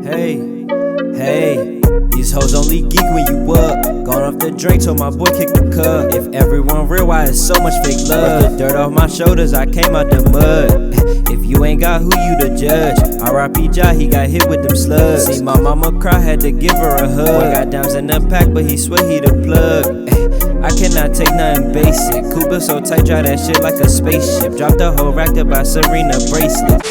Hey, hey, these hoes only geek when you up. Gone off the drink, told my boy kick the cup. If everyone real, why is so much fake love? Brush the dirt off my shoulders, I came out the mud. If you ain't got who you the judge. R.I.P. Ja, he got hit with them slugs. See my mama cry, had to give her a hug. Boy got dimes in the pack, but he swear he the plug. I cannot take nothing basic. Cooper so tight, drive that shit like a spaceship. Drop the whole rack to buy Serena bracelet.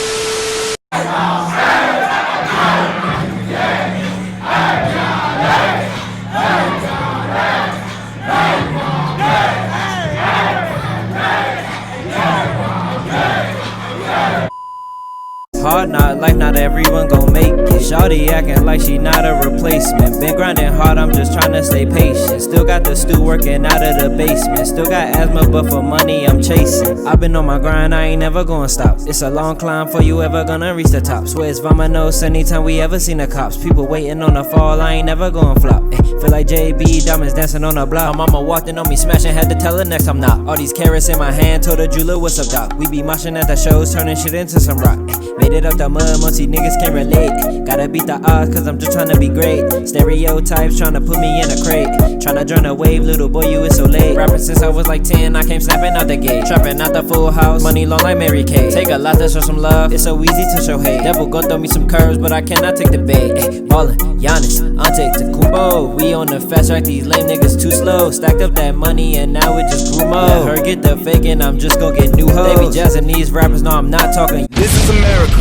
Hard knock life, not everyone gon' make it. Shawty acting like she not a replacement. Been grinding hard, I'm just tryna stay patient. Still got the stew working out of the basement. Still got asthma, but for money I'm chasing. I've been on my grind, I ain't never gonna stop. It's a long climb for you ever gonna reach the top. Swear it's Vamanos anytime we ever seen the cops. People waiting on the fall, I ain't never gonna flop. Feel like JB, diamonds dancing on the block. My mama walked in on me smashing, had to tell her next I'm not. All these carrots in my hand, told the jeweler what's up doc. We be moshing at the shows, turning shit into some rock. Made it up the mud, most these niggas can't relate. Gotta beat the odds, cause I'm just tryna be great. Stereotypes tryna put me in a crate. Tryna join a wave, little boy, you is so late. Rapping since I was like 10, I came snapping out the gate. Trapping out the full house, money long like Mary Kay. Take a lot to show some love, it's so easy to show hate. Devil gon' throw me some curves, but I cannot take the bait. Ballin', Giannis, Antetokounmpo. We on the fast track, these lame niggas too slow. Stacked up that money and now it just grew more. Let her get the fake and I'm just gon' get new hoes. They be jazzing these rappers, no I'm not talking. This is America.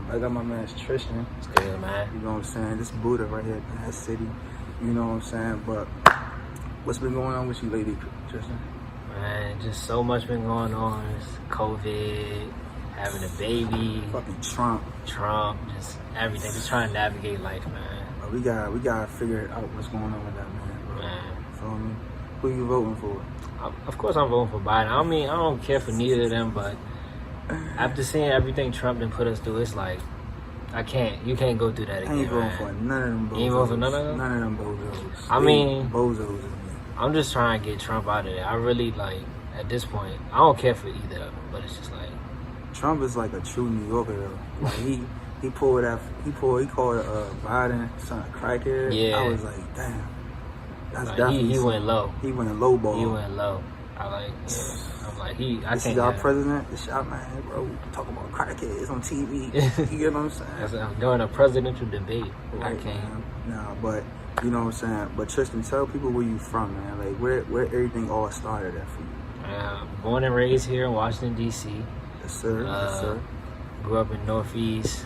I got my man Tristen. What's good, man? You know what I'm saying? This Buddha right here in that city. You know what I'm saying? But what's been going on with you lately, Tristen? Man, just so much been going on. It's COVID, having a baby, Fucking Trump, just everything. Just trying to navigate life, man. But we gotta figure out what's going on with that, man. Man. Feel me? Who you voting for? Of course I'm voting for Biden. I mean, I don't care for neither of them, but after seeing everything Trump done put us through, it's like, you can't go through that again, I ain't voting man. for none of them bozos. You ain't voting for none of them? None of them bozos. I mean, bozos. I'm just trying to get Trump out of there. I really, like, at this point, I don't care for either of them, but it's just like... Trump is like a true New Yorker, though. Like, he called Biden son a crackhead. Yeah. I was like, damn. That's like, definitely... He went low. He went low ball. He went low. I'm like, this is our president, the shot man, bro. Talking about crackheads on TV. You get what I'm saying? During a presidential debate, right, I can't. Nah, but you know what I'm saying. But Tristen, tell people where you from, man. Like where everything all started at for you. Born and raised here in Washington D.C. Yes, sir. Yes, sir. Grew up in Northeast.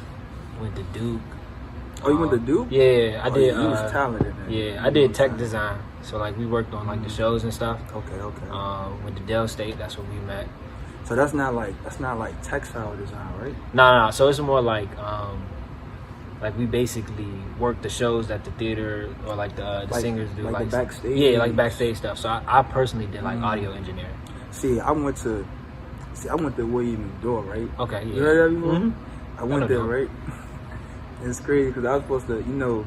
Went to Duke. Oh, you went to Duke? Yeah, I did. You was talented, man. Yeah, I did tech design. So like we worked on like the shows and stuff. Okay. Went to Dell State. That's where we met. So that's not like textile design, right? No. So it's more like we basically work the shows that the theater or like the singers do, like the backstage. Yeah, like backstage stuff. So I personally did like audio engineering. See, I went to William Door, right? Okay, yeah. You heard that before? Mm-hmm. I went there, right? It's crazy because I was supposed to,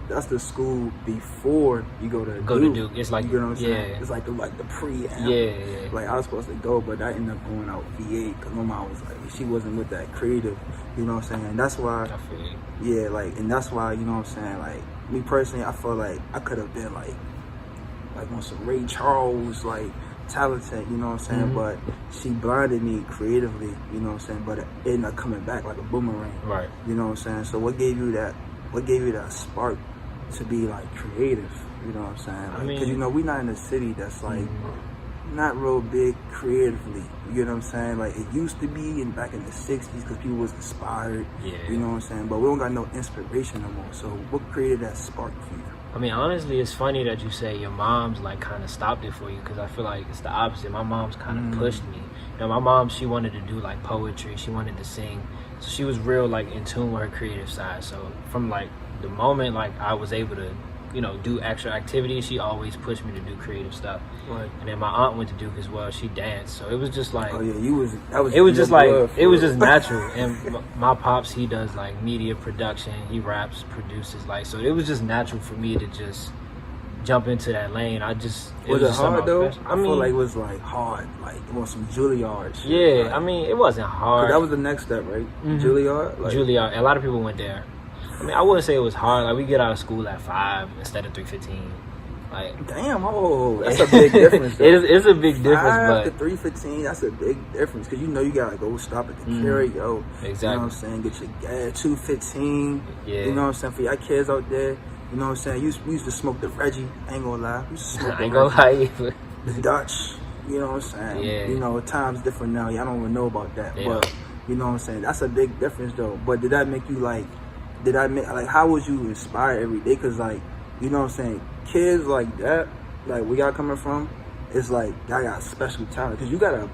that's the school before you go to Duke. It's like, you know what I'm saying? Yeah. It's like the pre-amp. Yeah. Like I was supposed to go, but I ended up going out VA because my mom was like, she wasn't with that creative, you know what I'm saying? And that's why, I feel you. Yeah, like, and that's why, you know what I'm saying? Like, me personally, I feel like I could have been like on some Ray Charles, like, talented, you know what I'm saying? Mm-hmm. But she blinded me creatively, you know what I'm saying? But it ended up coming back like a boomerang. Right. You know what I'm saying? So what gave you that spark to be like creative? You know what I'm saying? Like, because we not in a city that's like not real big creatively. You know what I'm saying? Like it used to be back in the 60s because people was inspired. Yeah. You know what I'm saying? But we don't got no inspiration no more. So what created that spark for you? I mean, honestly, it's funny that you say your mom's like kind of stopped it for you because I feel like it's the opposite. My mom's kind of pushed me. You know, my mom, she wanted to do like poetry. She wanted to sing. So she was real like in tune with her creative side. So from like the moment like I was able to, do extra activities, she always pushed me to do creative stuff. Right. And then my aunt went to Duke as well. She danced. So it was just like, it was just natural. And my pops, he does like media production. He raps, produces, like, so it was just natural for me to just jump into that lane. Was it hard though? I feel like it was like hard, like it was some Juilliard shit. Yeah, like, I mean, it wasn't hard. That was the next step, right? Juilliard? Like, Juilliard. A lot of people went there. I mean, I wouldn't say it was hard. Like, we get out of school at 5 instead of 3:15. Like, damn, that's a big difference. It's a big difference, 5 to 3:15, that's a big difference. Because you know you gotta go stop at the Curio. Exactly. You know what I'm saying? Get your gas, 2:15. Yeah. You know what I'm saying? For y'all kids out there, you know what I'm saying? We used to smoke the Reggie. I ain't gonna lie. We used to smoke I ain't gonna lie either. the Dutch. You know what I'm saying? Yeah. You know, time's different now. Y'all don't even know about that. Yeah. But, you know what I'm saying? That's a big difference, though. But did that make you, like, how was you inspired every day? Because, like, you know what I'm saying? Kids like that, like, where y'all coming from, it's like, y'all got special talent. Because you gotta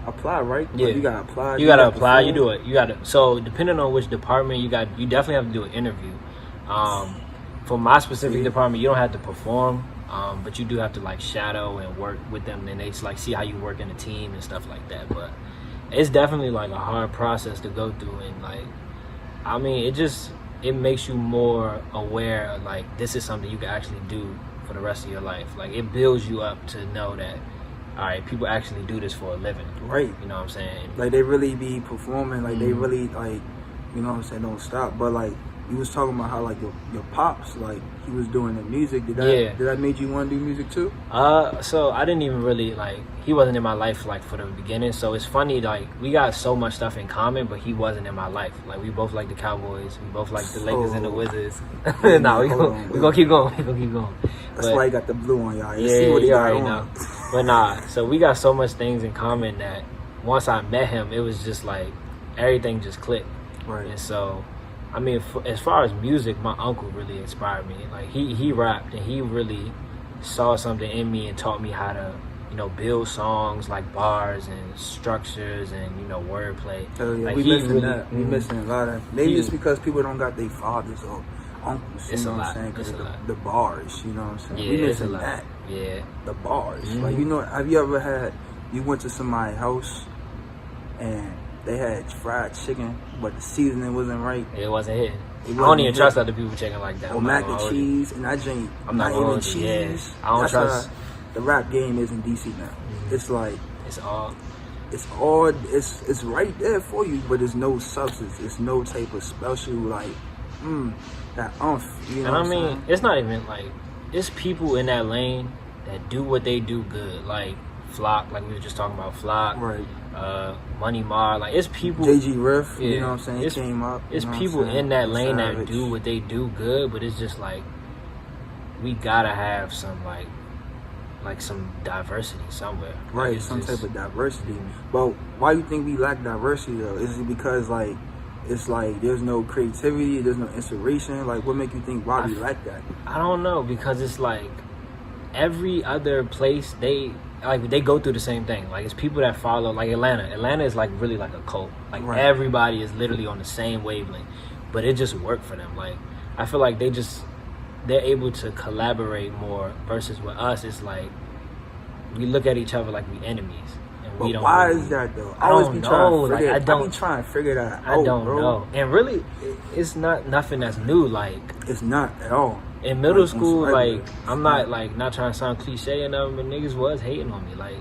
apply, right? Yeah. Like, you gotta apply. You gotta apply. You do it. You gotta. So, depending on which department you definitely have to do an interview. For my specific department, you don't have to perform. But you do have to like shadow and work with them, and they just like see how you work in a team and stuff like that. But it's definitely like a hard process to go through, and like, I mean, it makes you more aware of, like, this is something you can actually do for the rest of your life. Like, it builds you up to know that, all right, people actually do this for a living. Right. You know what I'm saying? Like, they really be performing, like, they really, like, you know what I'm saying, don't stop. But, like, you was talking about how, like, your pops, like, he was doing the music. Did that make you want to do music too? So I didn't even really, like, he wasn't in my life, like, for the beginning. So it's funny, like, we got so much stuff in common, but he wasn't in my life. Like, we both like the Cowboys. We both like the Lakers and the Wizards. No, we gonna keep going. We gonna keep going. That's why he got the blue on, y'all. You Yeah, see what he you got already on. know. But nah, so we got so much things in common that once I met him, it was just like, everything just clicked. Right. And so, I mean, as far as music, my uncle really inspired me. Like, he rapped, and he really saw something in me and taught me how to, you know, build songs, like bars and structures and, you know, wordplay. Hell yeah, like, we missing that. We missing a lot of. Maybe it's because people don't got their fathers or uncles. You know what I'm saying? Because the bars. You know what I'm saying? Yeah, we missing that. Yeah. The bars. Like, you know, have you ever you went to somebody's house and they had fried chicken, but the seasoning wasn't right? It wasn't hitting. I don't even trust other people chicken like that. Or mac and cheese, and I drink not even cheese. Yeah. I don't trust. The rap game is in DC now. It's like it's right there for you, but there's no substance. It's no type of special like that You know what I mean? It's not even like, it's people in that lane that do what they do good, like Flock, like we were just talking about Flock, right? Money Mar, like, it's people. JG Riff, you know what I'm saying? It came up. It's people in that lane that do what they do good, but it's just like, we gotta have some like some diversity somewhere. Right, some type of diversity. But why you think we lack diversity though? Is it because like it's like there's no creativity, there's no inspiration? Like, what make you think why we lack that? I don't know, because it's like every other place they go through the same thing. Like, it's people that follow, like Atlanta. Atlanta is like really like a cult. Like, everybody is literally on the same wavelength, but it just worked for them. Like, I feel like they're able to collaborate more versus with us. It's like we look at each other like we enemies, and we don't. Why is that though? I always be trying to figure that out. I don't know. And really, it's nothing that's new. Like, it's not at all. In middle school, like, I'm not trying to sound cliche or nothing, but niggas was hating on me. Like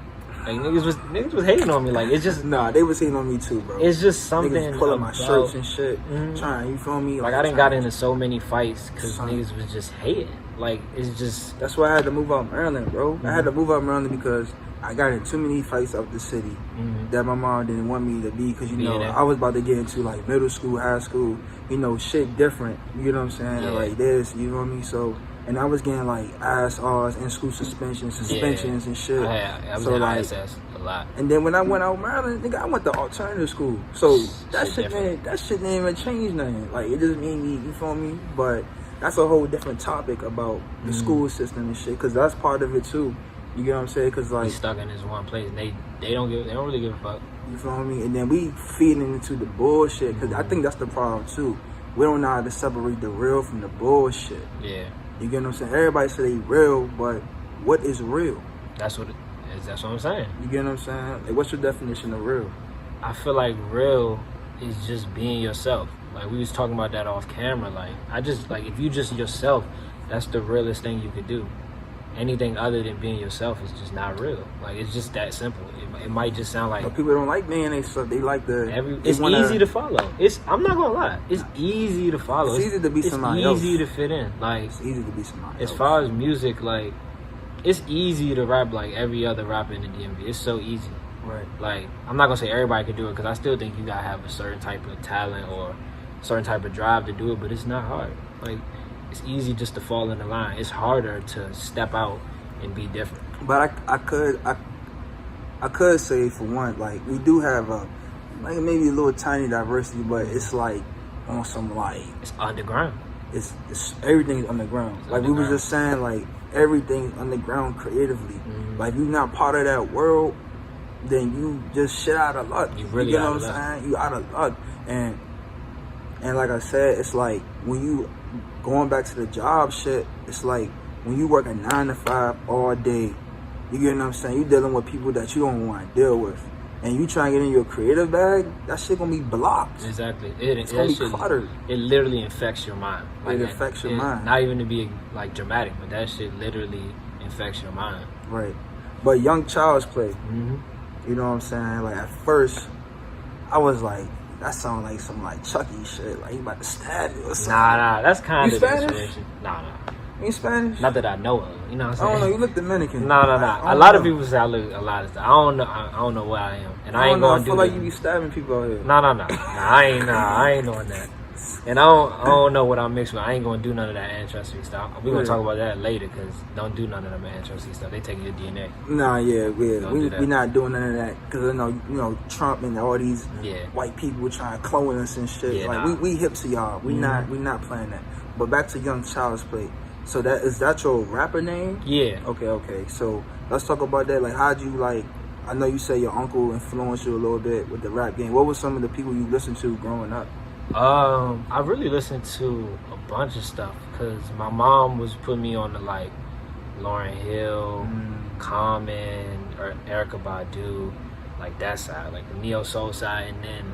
niggas was hating on me. Like, it's just they was hating on me too, bro. It's just something niggas pulling my shirts and shit, trying. You feel me? Like I done got into so many fights because niggas was just hating. Like, it's just. That's why I had to move out of Maryland, bro. I had to move out of Maryland because I got in too many fights out the city that my mom didn't want me to be, because you know I was about to get into like middle school, high school, you know, shit different. You know what I'm saying? Like this, you know what I mean? So. And I was getting like ISRs, in-school suspensions and shit. I was at ISS a lot. And then when I went out Maryland, nigga, I went to alternative school. So that shit didn't even change nothing. Like, it just made me, you feel me? But that's a whole different topic about the school system and shit, because that's part of it too. You get what I'm saying? Because like, we stuck in this one place, and they don't really give a fuck. You feel me? And then we feeding into the bullshit, because I think that's the problem too. We don't know how to separate the real from the bullshit. Yeah. You get what I'm saying? Everybody say they real, but what is real? That's what I'm saying. You get what I'm saying? Like, what's your definition of real? I feel like real is just being yourself. Like, we was talking about that off camera. Like, I just, like, if you just yourself, That's the realest thing you could do. Anything other than being yourself is just not real. Like, it's just that simple. It might just sound like... But people don't like being they stuff. They like the... It's easy to follow. I'm not gonna lie. It's easy to follow. It's easy to be somebody else. It's easy to fit in. Like, it's easy to be somebody else. As far as music, like, it's easy to rap like every other rapper in the DMV. It's so easy. Right. Like, I'm not gonna say everybody can do it, because I still think you gotta have a certain type of talent or a certain type of drive to do it, but it's not hard. Like, it's easy just to fall in the line. It's harder to step out and be different. But I could say, for one, like, we do have a, like, maybe a little tiny diversity, but it's like on some, like, it's underground. It's everything's underground. Like underground. We was just saying, like, everything's underground creatively. Like, if you're not part of that world, then you just shit out of luck. You really get what I'm saying? You out of luck. And like I said, it's like when you going back to the job shit, it's like when you work a 9 to 5 all day, you get what I'm saying? You dealing with people that you don't want to deal with. And you try and get in your creative bag, that shit gonna be blocked. Exactly. It's gonna be cluttered. It literally infects your mind. Like, it affects your mind. Not even to be like dramatic, but that shit literally infects your mind. Right. But YUNGCHILDSPLAY, you know what I'm saying? Like, at first, I was like, that sound like some like Chucky shit. Like, he about to stab you or something. Nah, that's kind of Spanish? Nah. You Spanish? Not that I know of. You know what I'm saying? I don't know. You look Dominican. Nah. A lot of people say I look a lot of stuff. I don't know where I am, and I ain't gonna do. I feel like you be stabbing people out here. Nah. I ain't doing that. And I don't know what I'm mixed with. I ain't gonna do none of that ancestry stuff. We're gonna talk about that later, because don't do none of them ancestry stuff. They taking your DNA. Nah, yeah. We not doing none of that, because you know Trump and all these white people trying to clone us and shit. Yeah, like we hip to y'all. We not playing that. But back to YUNGCHILDSPLAY. So is that your rapper name? Yeah. Okay. So let's talk about that. Like, how'd you, like, I know you say your uncle influenced you a little bit with the rap game. What were some of the people you listened to growing up? I really listened to a bunch of stuff, because my mom was putting me on the, like, Lauryn Hill, Common, or Erykah Badu, like that side, like the neo soul side. And then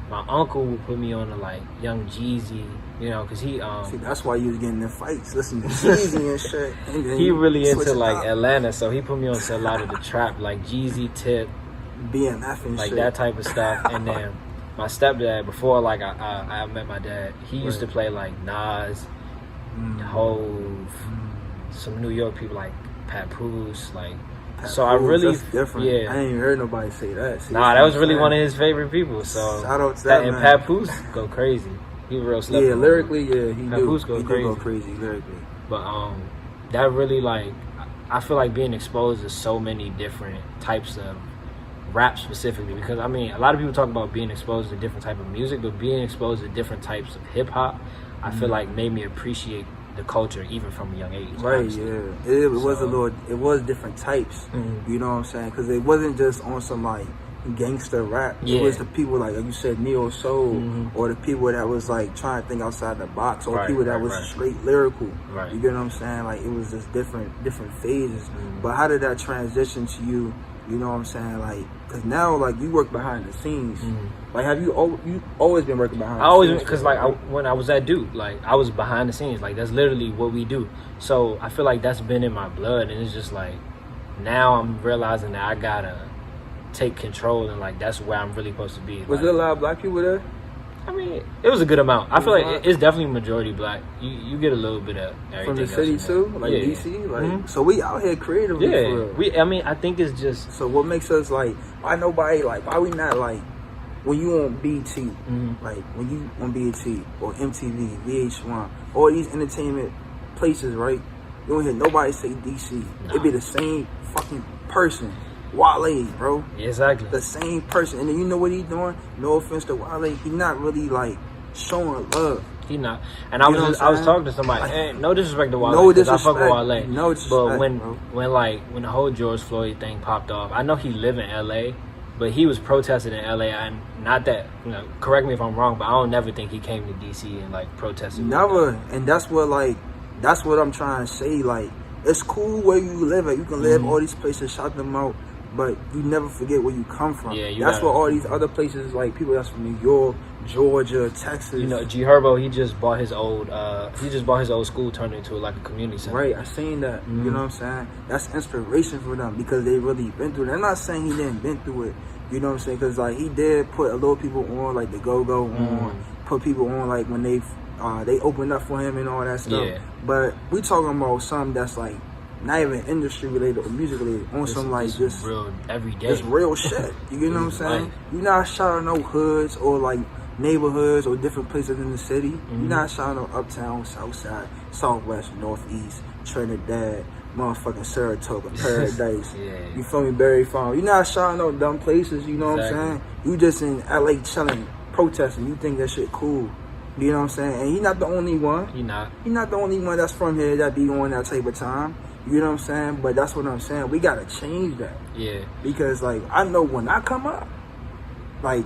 my uncle would put me on the, like, Young Jeezy, you know, because he see, that's why you was getting in fights, listening to Jeezy and shit. And then he really into, like, Atlanta, so he put me on to a lot of the trap, like Jeezy, Tip, BMF and like shit, that type of stuff. And then my stepdad, before, like, I met my dad, he used to play, like, Nas, Hove, some New York people like Papoose, like, so I really, that's different. I ain't even heard nobody say that. See, that was really one of his favorite people. So shout out to that, and man. Papoose go crazy. He real slept. Yeah, lyrically, he Papoose do. Go crazy. Go crazy lyrically. But that really, like, I feel like being exposed to so many different types of rap specifically, because I mean, a lot of people talk about being exposed to different type of music, but being exposed to different types of hip hop, I feel like made me appreciate the culture even from a young age. Right, honestly. It was different types. You know what I'm saying? Because it wasn't just on some, like, gangster rap. It was the people, like you said, neo soul, or the people that was, like, trying to think outside the box, or people that was straight lyrical. You get what I'm saying? Like, it was just different phases. But how did that transition to you? You know what I'm saying? Like, because now, like, you work behind the scenes. Like, have you always been working behind the scenes? I always, because, like, when I was at Duke, like, I was behind the scenes. Like, that's literally what we do. So I feel like that's been in my blood, and it's just like, now I'm realizing that I gotta take control, and, like, that's where I'm really supposed to be. Was there a lot of black people there? I mean, it was a good amount. I feel like it's definitely majority black. You get a little bit of everything. From the city too, like DC, like so we out here creatively. For real. I mean, I think it's just. So what makes us, like, why nobody, like, why we not, like, when you on BT, like when you on BT or MTV, VH1, all these entertainment places, right? You don't hear nobody say DC. It be the same fucking person. Wale, bro. Exactly. The same person. And then you know what he doing? No offense to Wale, he not really, like, showing love. He not. And I was talking to somebody. Like, no disrespect to Wale. No disrespect. I fuck with Wale. No disrespect. But when the whole George Floyd thing popped off, I know he live in LA, but he was protesting in LA, and not that, you know, correct me if I'm wrong, but I don't never think he came to DC and, like, protested. Never. And that's what I'm trying to say. Like, it's cool where you live at. You can live all these places, shout them out. but you never forget where you come from. Yeah, that's what all these other places, like people that's from New York, Georgia, Texas. You know, G Herbo, he just bought his old school, turned it into like a community center. Right, I seen that. You know what I'm saying? That's inspiration for them because they really been through it. I'm not saying he didn't been through it. You know what I'm saying? Because like he did put a little people on, like the Go-Go on, put people on like when they opened up for him and all that stuff. Yeah. But we talking about something that's like not even industry related or music related, on some like just real everyday, just real shit. You get what I'm saying? You're not shouting no hoods or like neighborhoods or different places in the city. You're not shouting no uptown, south side, southwest, northeast, Trinidad, motherfucking Saratoga, Paradise. You feel me? Berry Farm. You're not shouting no dumb places. You know what I'm saying? You just in LA chilling, protesting. You think that shit cool. You know what I'm saying? And he's not the only one. He's not the only one that's from here that be on that type of time. You know what I'm saying? But that's what I'm saying. We gotta change that. Yeah. Because like I know when I come up, like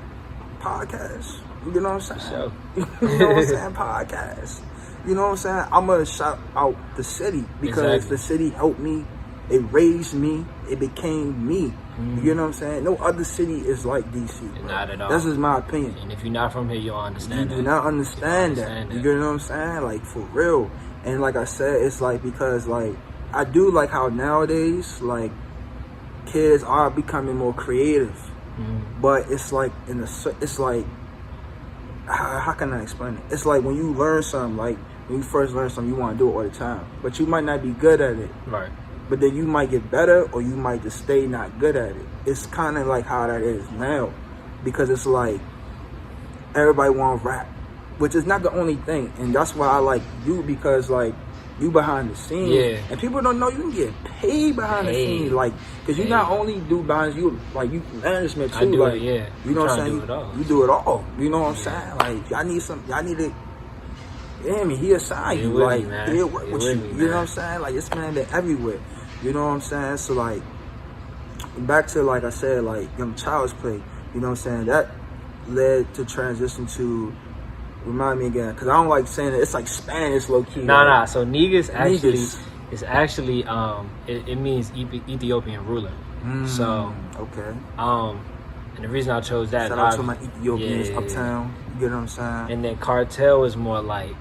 podcasts. You know what I'm saying? Sure. You know what I'm saying? Podcasts. You know what I'm saying? I'm gonna shout out the city because the city helped me. It raised me. It became me. You know what I'm saying? No other city is like DC. Bro. Not at all. That's just my opinion. And if you're not from here, you don't understand that. You do not understand that. You know what I'm saying? Like for real. And like I said, it's like because like I do like how nowadays like kids are becoming more creative, but it's like it's like how can I explain it? It's like when you learn something, like when you first learn something, you want to do it all the time, but you might not be good at it. Right. But then you might get better, or you might just stay not good at it. It's kind of like how that is now, because it's like everybody want to rap, which is not the only thing, and that's why I like you because like. You behind the scenes, and people don't know you can get paid behind the scenes, like, cause you not only do behind you management too, like, you know what I'm saying? You do it all. You know what I'm saying? Like, y'all need to, he assigned you, like, he'll work with you. You know what I'm saying? Like, this man been everywhere. You know what I'm saying? So like, back to like I said, like YUNGCHILDSPLAY. You know what I'm saying? That led to transition to. Remind me again, because I don't like saying it. It's like Spanish, low key. Nah. So Negus actually is actually it means Ethiopian ruler. So okay. And the reason I chose that. Shout out to my Ethiopians uptown. You get what I'm saying? And then cartel is more like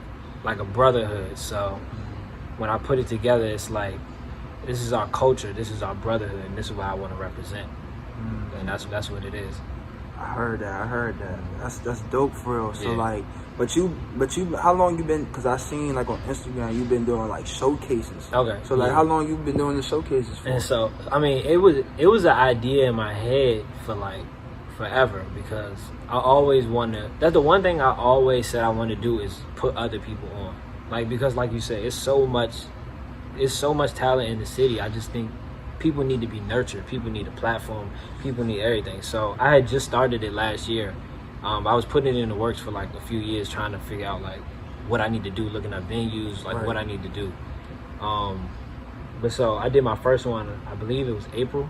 a brotherhood. So when I put it together, it's like this is our culture, this is our brotherhood, and this is what I want to represent. And that's what it is. I heard that. That's dope for real. So like. But you, how long you been? Cause I seen like on Instagram, you've been doing like showcases. Okay. So like, how long you been doing the showcases for? And so, I mean, it was an idea in my head for like forever because I always wanted. That's the one thing I always said I want to do is put other people on. Like because, like you said, it's so much talent in the city. I just think people need to be nurtured. People need a platform. People need everything. So I had just started it last year. I was putting it in the works for like a few years, trying to figure out like what I need to do, looking at venues, like what I need to do. But so I did my first one, I believe it was April,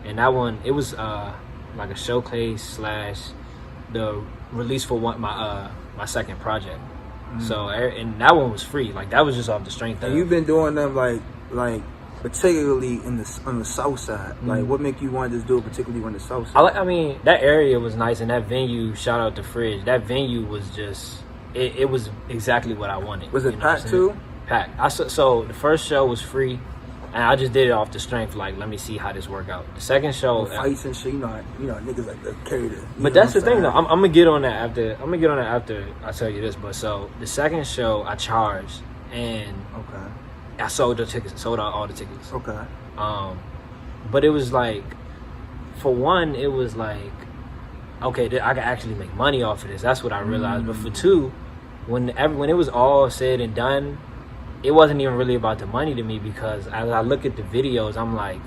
and that one it was like a showcase / the release for my second project. So and that one was free, like that was just off the strength of. And you've been doing them like particularly on the south side. Like what make you want to just do it particularly on the south side? I mean that area was nice, and that venue, shout out to Fridge, that venue was just it was exactly what I wanted. Was it packed too? Packed. So the first show was free, and I just did it off the strength, like let me see how this work out. The second show fights and shit, you know niggas like to carry the. But that's the thing though, I'm gonna get on that after I tell you this. But so the second show I charged, and I sold out all the tickets. Okay. But it was like, for one, it was like, okay, I can actually make money off of this. That's what I realized. But for two, when it was all said and done, it wasn't even really about the money to me because as I look at the videos, I'm like,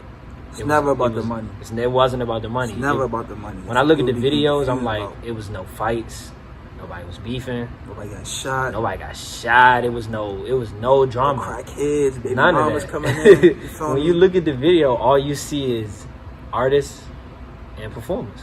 it never about the money. It wasn't about the money. It's never about the money. When I look at the videos, I'm like, it was no fights. Nobody was beefing. Nobody got shot. It was no drama. No crackheads, baby None mamas of that. coming in. When you look at the video, all you see is artists and performers,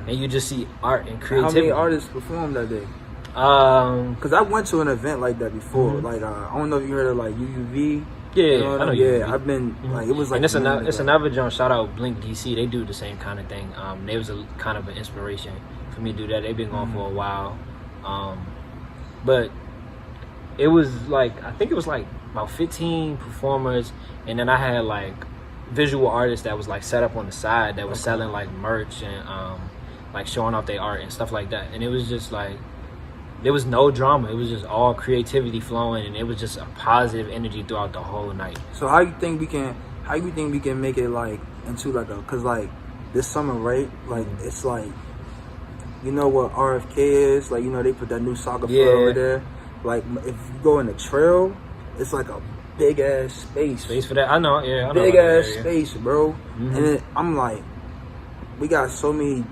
and you just see art and creativity. How many artists performed that day? Because I went to an event like that before. Like I don't know if you heard of like UUV. Yeah, you know I know. Yeah, I've been like it was like. And it's another joint. Shout out Blink DC. They do the same kind of thing. They was a kind of an inspiration for me to do that. They've been going for a while, but it was like I think it was like about 15 performers, and then I had like visual artists that was like set up on the side that was selling like merch and like showing off their art and stuff like that. And it was just like there was no drama. It was just all creativity flowing, and it was just a positive energy throughout the whole night. So how you think we can make it like into like a, cause like this summer, right? Like it's like, you know what RFK is? Like, you know, they put that new soccer field over there. Like if you go in the trail, it's like a big ass space. Space for that. I know, yeah. I know big ass space, bro. And then I'm like, we got so many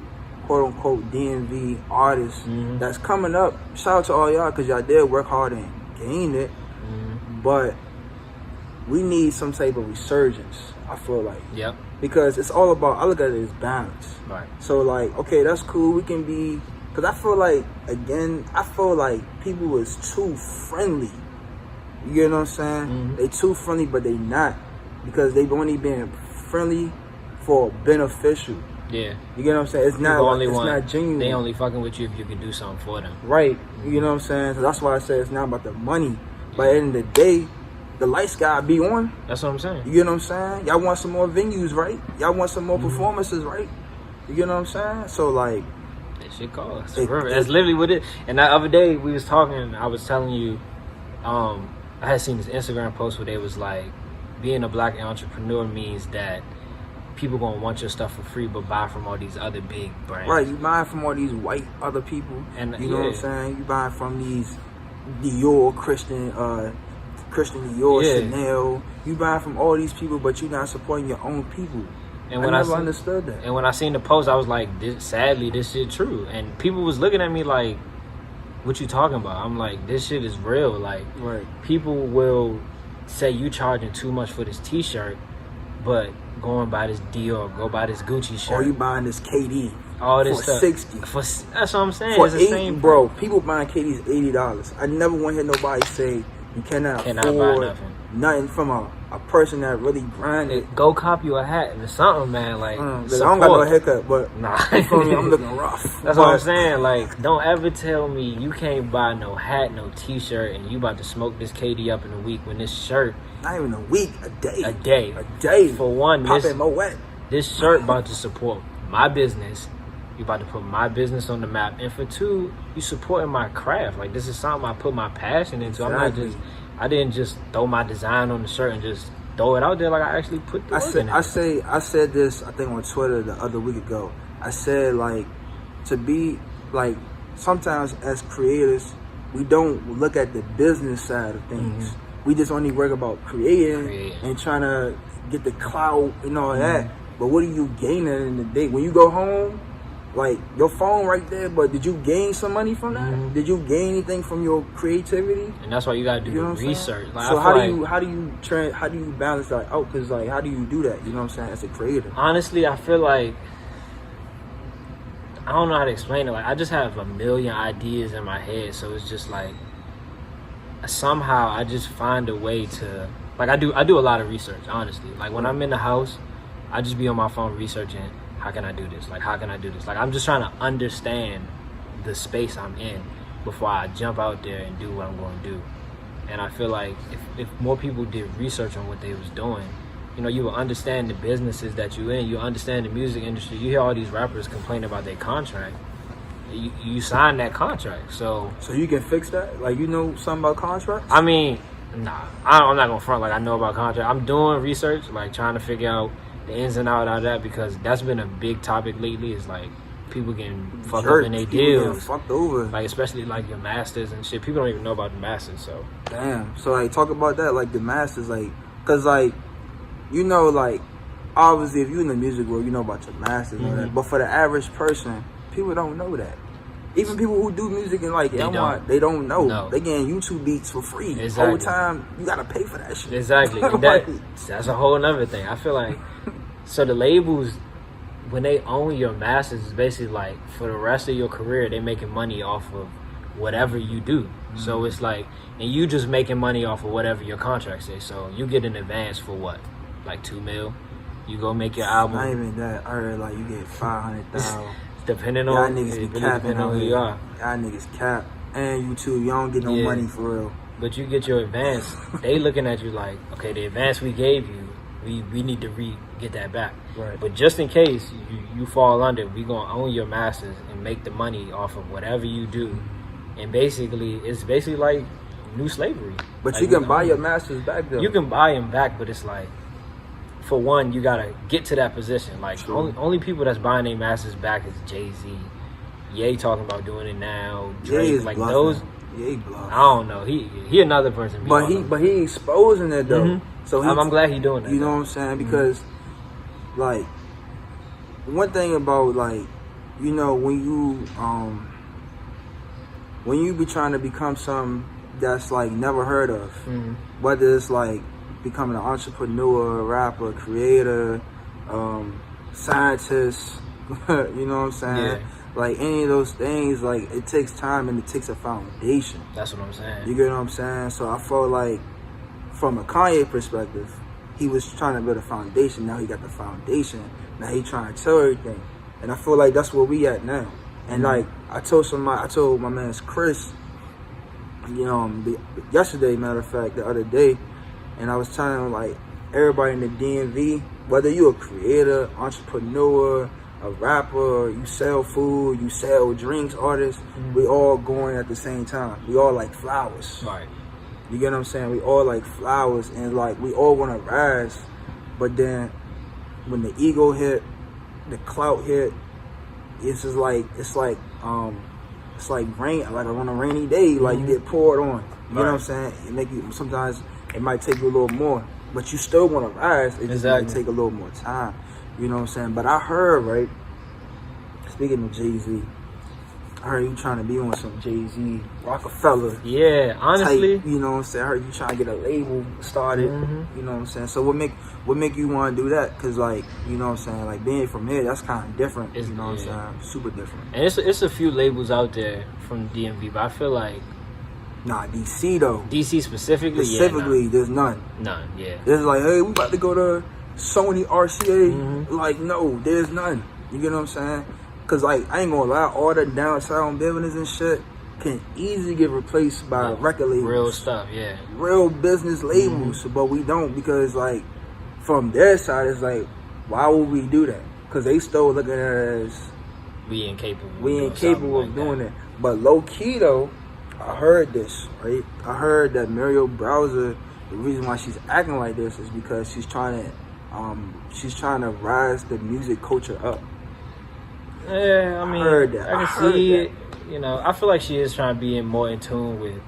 quote unquote DMV artists that's coming up. Shout out to all y'all because y'all did work hard and gain it. But we need some type of resurgence, I feel like. Yep. Because it's all about, I look at it as balance. Right. So like, okay, that's cool. We can be, because I feel like, again, people was too friendly. You get what I'm saying? They too friendly, but they not. Because they've only been friendly for beneficial. Yeah. You get what I'm saying? It's not like, it's not genuine. They only fucking with you if you can do something for them. Right. You know what I'm saying? So that's why I say it's not about the money. But at the end of the day, the lights gotta be on. That's what I'm saying. You get what I'm saying? Y'all want some more venues, right? Y'all want some more performances, right? You get what I'm saying? So like, that shit costs. That's literally what it. And that other day we was talking. I was telling you, I had seen this Instagram post where they was like, being a black entrepreneur means that people gonna want your stuff for free, but buy from all these other big brands. Right, you buying from all these white other people, and you know what I'm saying? You buying from these Dior, Christian Dior, Chanel. You buying from all these people, but you're not supporting your own people. And I never understood that. And when I seen the post, I was like, sadly, this shit true. And people was looking at me like, what you talking about? I'm like, this shit is real. Like, people will say you charging too much for this t-shirt, but go and buy this Dior, go buy this Gucci shirt. Or you buying this KD. All this for stuff. 60. That's what I'm saying. For it's the same, bro. People buying KDs $80. I never want to hear nobody say you cannot afford nothing from a person that really grinded. Go cop you a hat or something, man. Like, I don't got no haircut, but nah. I'm looking rough. That's what I'm saying. Like, don't ever tell me you can't buy no hat, no t-shirt, and you about to smoke this KD up in a week when this shirt. Not even a week, a day. A day. A day. For one, this shirt about to support my business. You about to put my business on the map. And for two, you supporting my craft. Like, this is something I put my passion into. Exactly. I didn't just throw my design on the shirt and just throw it out there. Like, I actually put the work in it. I said this, I think on Twitter the other week ago. I said, like, to be, like, sometimes as creators, we don't look at the business side of things. We just only work about creating and trying to get the clout and all that. But what do you gain at the end of the day? When you go home, like, your phone right there, but did you gain some money from that? Did you gain anything from your creativity? And that's why you gotta do research. Like, so how do you balance that out? Because, like, how do you do that? You know what I'm saying? As a creator. Honestly, I feel like, I don't know how to explain it. Like, I just have a million ideas in my head, so it's just like, somehow I just find a way to, like, I do a lot of research, honestly. Like, when I'm in the house, I just be on my phone researching, how can I do this? Like, how can I do this? Like, I'm just trying to understand the space I'm in before I jump out there and do what I'm going to do. And I feel like if more people did research on what they was doing, you know, you will understand the businesses that you're in. You understand the music industry. You hear all these rappers complain about their contract. You sign that contract, so you can fix that. Like, you know something about contracts? I mean, nah, I'm not gonna front like I know about contract. I'm doing research, like trying to figure out the ins and outs of that, because that's been a big topic lately. Is like people getting fucked up in their deals, fucked over. Like, especially like your masters and shit. People don't even know about the masters. So damn. So like, talk about that, like the masters, like, cause like, you know, like, obviously if you in the music world, you know about your masters and all that. But for the average person, people don't know that. Even people who do music and like, they don't know. No. They getting YouTube beats for free. Exactly. The whole time, you gotta pay for that shit. Exactly. That's a whole nother thing. I feel like, so the labels, when they own your masters, it's basically like, for the rest of your career, they making money off of whatever you do. So it's like, and you just making money off of whatever your contract says. So you get an advance for what, like $2 million. You go make your album. Not even that. I heard like you get 500,000. Depending on y'all niggas be capping on who you are. Y'all niggas cap, and you too. You don't get no money for real. But you get your advance. They looking at you like, okay, the advance we gave you, we need to get that back. Right. But just in case you fall under, we gonna own your masters and make the money off of whatever you do. And basically, it's basically like new slavery. But like, you can buy your masters back though. You can buy them back, but it's like, for one, you gotta get to that position. Like only people that's buying their masters back is Jay-Z. Ye talking about doing it now. Drake, like bluffing. those. Ye bluffing. I don't know. He another person. But he exposing it though. So I'm glad he doing that. You know what I'm saying? Because like one thing about like, you know, when you be trying to become something that's like never heard of, whether it's like becoming an entrepreneur, rapper, creator, scientist, you know what I'm saying? Yeah. Like any of those things, like it takes time and it takes a foundation. That's what I'm saying. You get what I'm saying? So I felt like from a Kanye perspective, he was trying to build a foundation. Now he got the foundation. Now he trying to tell everything. And I feel like that's where we at now. And like I told my man's Chris, you know, yesterday, matter of fact, the other day, and I was telling him like everybody in the DMV, whether you a creator, entrepreneur, a rapper, you sell food, you sell drinks, artists, we all going at the same time. We all like flowers. Right. You get what I'm saying? We all like flowers, and like we all want to rise, but then when the ego hit, the clout hit, it's just like it's like rain, like on a rainy day, like you get poured on. You know what I'm saying? It make you, sometimes it might take you a little more, but you still want to rise. It just might take a little more time. You know what I'm saying? But I heard, right, speaking of Jay-Z, I heard you trying to be on some Jay-Z, Rockefeller. Yeah, honestly. Type, you know what I'm saying? I heard you trying to get a label started. You know what I'm saying? So what make you want to do that? Because, like, you know what I'm saying? Like, being from here, that's kind of different. You know what I'm saying? Super different. And it's a few labels out there from DMV, but I feel like... Nah, DC, though. DC specifically? Specifically, there's none. None, yeah. There's like, hey, we about to go to Sony RCA. Like, no, there's none. You get what I'm saying? Because, like, I ain't gonna lie, all the downtown buildings and shit can easily get replaced by record labels. Real stuff, yeah. Real business labels. But we don't, because, like, from their side, it's like, why would we do that? Because they still looking at it as... We ain't capable of doing it. But low-key, though, I heard this, right? I heard that Muriel Browser, the reason why she's acting like this is because she's trying to rise the music culture up. Yeah, I mean, heard that. I can see it. You know, I feel like she is trying to be more in tune with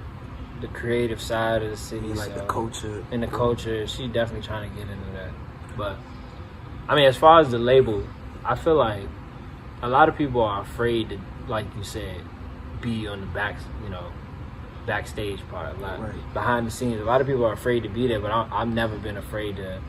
the creative side of the city, like the culture. And the culture, she definitely trying to get into that. But I mean, as far as the label, I feel like a lot of people are afraid to, like you said, be on the backstage part, behind the scenes. A lot of people are afraid to be there, but I've never been afraid to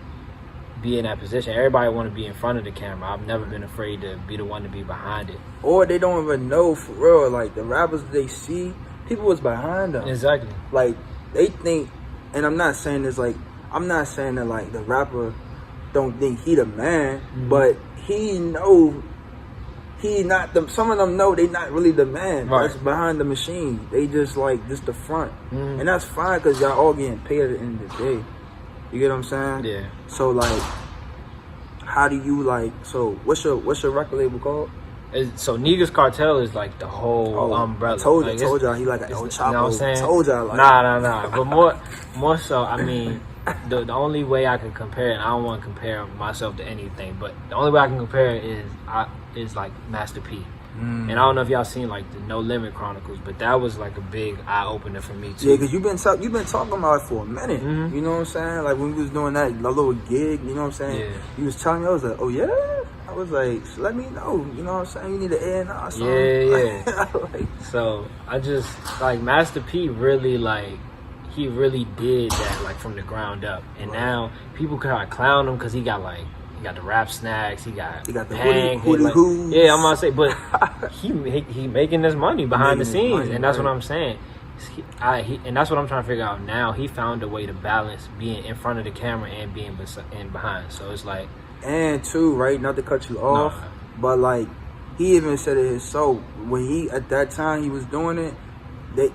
be in that position. Everybody want to be in front of the camera. I've never been afraid to be the one to be behind it. Or they don't even know for real. Like the rappers they see, people was behind them. Exactly. Like they think, and I'm not saying that like the rapper don't think he the man, but he know he not the. Some of them know they not really the man. Right. That's behind the machine. They just like just the front, and that's fine because y'all all getting paid at the end of the day. You get what I'm saying? Yeah. So like, how do you like? So what's your record label called? So Negus Cartel is like the whole umbrella. I told y'all he like a El Chapo. You know what I'm saying? Told y'all like nah. But more so, I mean, the only way I can compare, and I don't want to compare myself to anything, but the only way I can compare is like Master P. And I don't know if y'all seen like the No Limit Chronicles, but that was like a big eye opener for me too. Yeah, because you've been talking about it for a minute. You know what I'm saying? Like when we was doing that little gig, you know what I'm saying? Yeah. You was telling me, I was like, oh yeah. I was like, let me know. You know what I'm saying? You need an A&R song. Yeah. So I just like Master P really like. He really did that like from the ground up, and now people kind of clown him because he got like He got the rap snacks. He got the hootie hoos. Yeah, I'm gonna say, but he making this money behind the scenes, and that's what I'm saying. And that's what I'm trying to figure out now. He found a way to balance being in front of the camera and being behind. So it's like, and too, right? Not to cut you off, but like he even said it himself when he at that time he was doing it.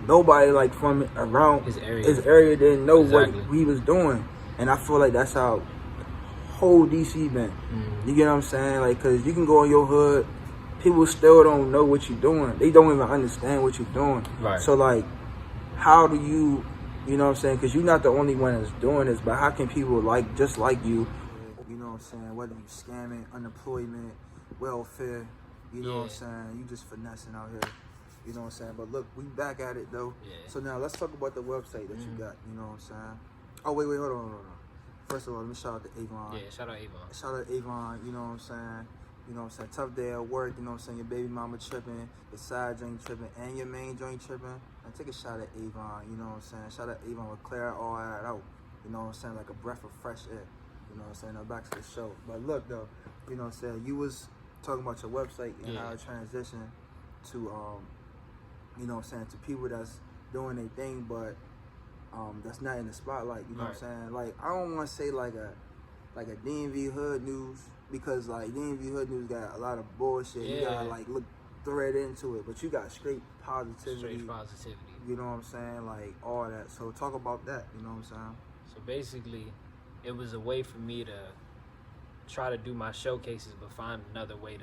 Nobody like from around his area didn't know what he was doing, and I feel like that's how whole DC been. You get what I'm saying? Like, cause you can go in your hood, people still don't know what you're doing. They don't even understand what you're doing. Right. So like, how do you know what I'm saying? Cause you're not the only one that's doing this, but how can people like just like you know what I'm saying? Whether you scamming, unemployment, welfare, you know what I'm saying? You just finessing out here. You know what I'm saying? But look, we back at it though. Yeah. So now let's talk about the website that you got. You know what I'm saying? Oh wait, hold on. First of all, let me shout out to Avon. Yeah, shout out Avon. Shout out Avon. You know what I'm saying? You know what I'm saying? Tough day at work. You know what I'm saying? Your baby mama tripping, your side joint tripping, and your main joint tripping. And take a shot at Avon. You know what I'm saying? Shout out Avon will clear all that out. You know what I'm saying? Like a breath of fresh air. You know what I'm saying? Now back to the show. But look though, you know what I'm saying? You was talking about your website and how it transitioned to you know what I'm saying, to people that's doing their thing, but that's not in the spotlight. You know what I'm saying? Like, I don't want to say like a DMV Hood News, because like DMV Hood News got a lot of bullshit. You gotta like look thread into it, but you got straight positivity. You know what I'm saying? Like all that. So talk about that. You know what I'm saying? So basically, it was a way for me to try to do my showcases, but find another way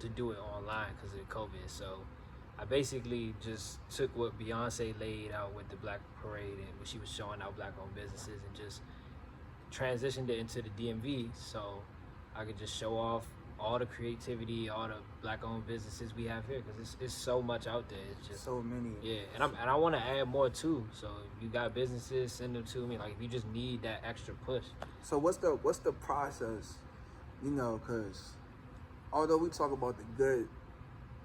to do it online because of COVID. So I basically just took what Beyonce laid out with the Black Parade and when she was showing out Black-owned businesses and just transitioned it into the DMV so I could just show off all the creativity, all the Black-owned businesses we have here, because it's so much out there. It's just so many. Yeah, and I want to add more too. So if you got businesses, send them to me. Like if you just need that extra push. So what's the process? You know, because although we talk about the good.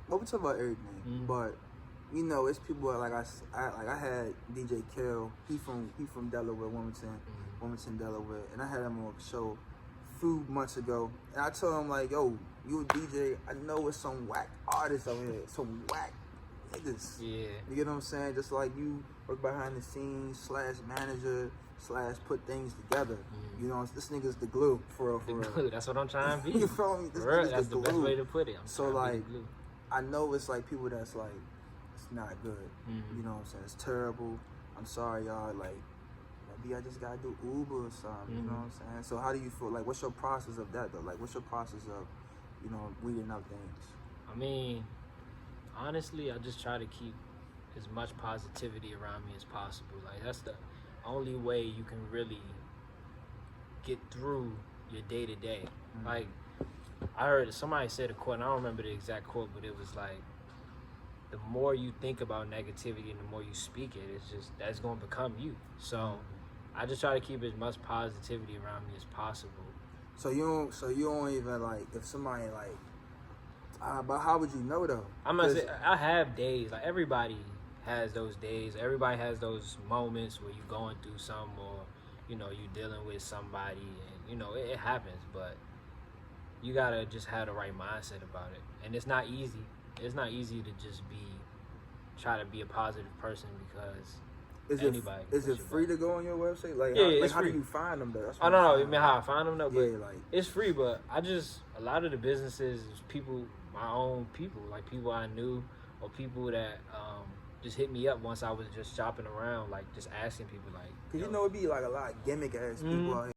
Well, we talk about everything, but you know, it's people like I had DJ Kill. He from Delaware, Wilmington, Delaware, and I had him on a show a few months ago, and I told him like, "Yo, you a DJ? I know it's some whack artists out here, some whack niggas. Yeah, you get what I'm saying? Just like you work behind the scenes / manager / put things together. You know, this nigga's the glue for real. Glue. That's what I'm trying to be. You feel me? This that's the best way to put it. So like, I know it's like people that's like, it's not good. You know what I'm saying? It's terrible. I'm sorry, y'all. Like, maybe I just gotta do Uber or something. You know what I'm saying? So how do you feel? Like, what's your process of that though? Like, what's your process of, you know, weeding out things? I mean, honestly, I just try to keep as much positivity around me as possible. Like, that's the only way you can really get through your day to day. Like, I heard somebody said a quote, and I don't remember the exact quote, but it was like, the more you think about negativity and the more you speak it, it's just, that's going to become you. So I just try to keep as much positivity around me as possible. So you don't even like, if somebody like, but how would you know though? I'm gonna say, I have days, like everybody has those days. Everybody has those moments where you're going through something, or, you know, you're dealing with somebody, and, you know, it happens, but you gotta just have the right mindset about it. And it's not easy. It's not easy to just try to be a positive person, because anybody. Is it free to go on your website? Like, how do you find them though? I don't know. I mean, how I find them though, but like, it's free. But a lot of the businesses is people, my own people, like people I knew, or people that just hit me up once I was just shopping around, like just asking people, like, cause you know it'd be like a lot of gimmick ass people out here.